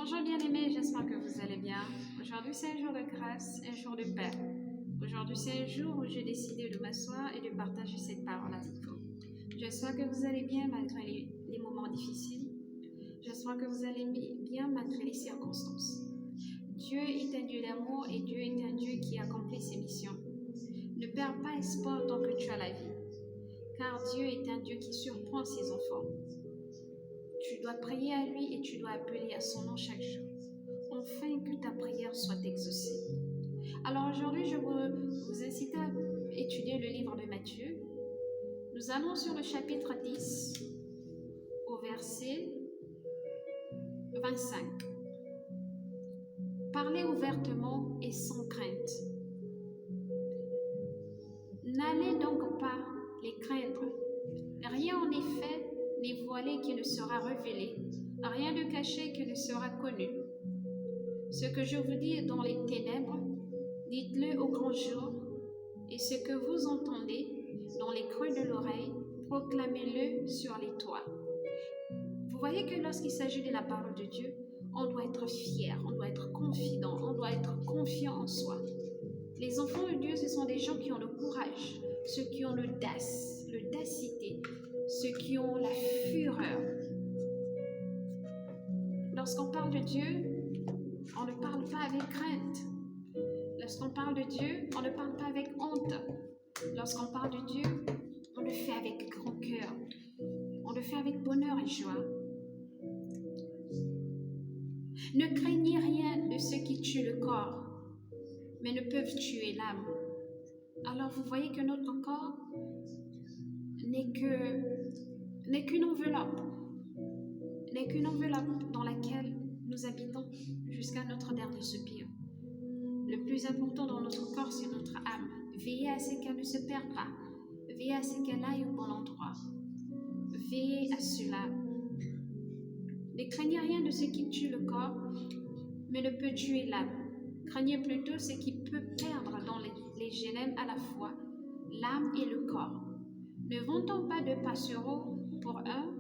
Bonjour bien-aimés, j'espère que vous allez bien. Aujourd'hui c'est un jour de grâce, un jour de paix. Aujourd'hui c'est un jour où j'ai décidé de m'asseoir et de partager cette parole avec vous. J'espère que vous allez bien malgré les moments difficiles. J'espère que vous allez bien malgré les circonstances. Dieu est un Dieu d'amour et Dieu est un Dieu qui accomplit ses missions. Ne perds pas espoir tant que tu as la vie, car Dieu est un Dieu qui surprend ses enfants. Tu dois prier à lui et tu dois appeler à son nom chaque jour, afin que ta prière soit exaucée. Alors aujourd'hui, je vous incite à étudier le livre de Matthieu. Nous allons sur le chapitre 10, au verset 25. Parlez ouvertement et sans crainte. N'allez donc pas les craindre. Rien en effet n'est voilé qui ne sera révélé, rien de caché qui ne sera connu. Ce que je vous dis dans les ténèbres, dites-le au grand jour, et ce que vous entendez dans les creux de l'oreille, proclamez-le sur les toits. Vous voyez que lorsqu'il s'agit de la parole de Dieu, on doit être fier, on doit être confident, on doit être confiant en soi. Les enfants de Dieu, ce sont des gens qui ont le courage, ceux qui ont l'audacité, ceux qui ont la fureur. Lorsqu'on parle de Dieu, on ne parle pas avec crainte. Lorsqu'on parle de Dieu, on ne parle pas avec honte. Lorsqu'on parle de Dieu, on le fait avec grand cœur. On le fait avec bonheur et joie. Ne craignez rien de ceux qui tuent le corps, mais ne peuvent tuer l'âme. Alors vous voyez que notre corps n'est qu'une enveloppe dans laquelle nous habitons jusqu'à notre dernier soupir. Le plus important dans notre corps, c'est notre âme. Veillez à ce qu'elle ne se perde pas. Veillez à ce qu'elle aille au bon endroit. Veillez à cela. Ne craignez rien de ce qui tue le corps, mais ne peut tuer l'âme. Craignez plutôt ce qui peut perdre dans les génèmes à la fois l'âme et le corps. Ne vantons pas de passereaux pour un,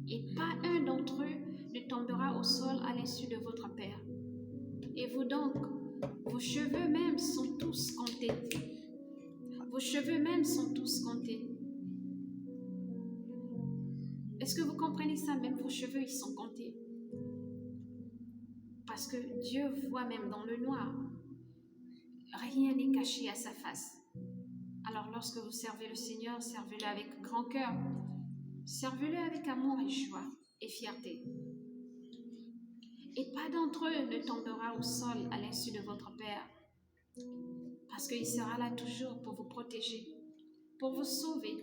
et pas un d'entre eux ne tombera au sol à l'insu de votre Père. Et vous donc, vos cheveux même sont tous comptés. Vos cheveux même sont tous comptés. Est-ce que vous comprenez ça? Même vos cheveux, ils sont comptés. Parce que Dieu voit même dans le noir. Rien n'est caché à sa face. Alors lorsque vous servez le Seigneur, servez-le avec grand cœur. Servez-le avec amour et joie et fierté. Et pas d'entre eux ne tombera au sol à l'insu de votre Père. Parce qu'il sera là toujours pour vous protéger, pour vous sauver.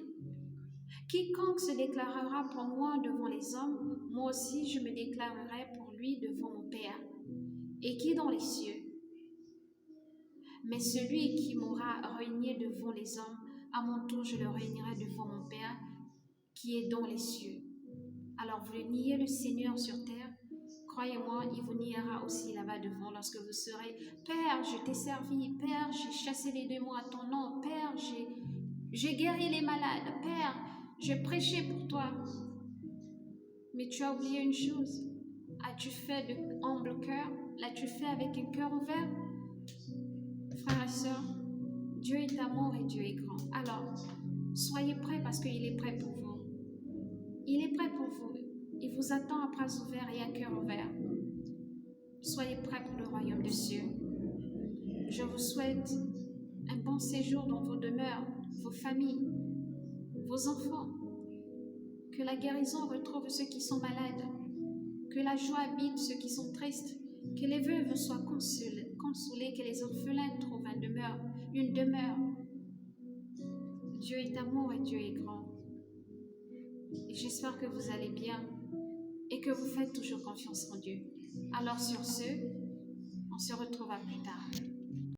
Quiconque se déclarera pour moi devant les hommes, moi aussi je me déclarerai pour lui devant mon Père, et qui est dans les cieux. Mais celui qui m'aura régné devant les hommes, à mon tour je le régnerai devant mon Père, qui est dans les cieux. Alors vous niez le Seigneur sur terre, croyez-moi, il vous niera aussi là-bas devant lorsque vous serez « Père, je t'ai servi, Père, j'ai chassé les démons à ton nom, Père, j'ai guéri les malades, Père, je prêchais pour toi. » Mais tu as oublié une chose. As-tu fait de humble cœur? L'as-tu fait avec un cœur ouvert? Frères et sœurs, Dieu est amour et Dieu est grand. Alors, soyez prêts parce qu'il est prêt pour vous. Il est prêt pour vous. Il vous attend à bras ouverts et à cœur ouvert. Soyez prêts pour le royaume des cieux. Je vous souhaite un bon séjour dans vos demeures, vos familles, vos enfants. Que la guérison retrouve ceux qui sont malades. Que la joie habite ceux qui sont tristes. Que les veuves soient consolées, que les orphelins trouvent une demeure. Dieu est amour et Dieu est grand. Et j'espère que vous allez bien et que vous faites toujours confiance en Dieu. Alors sur ce, on se retrouvera plus tard.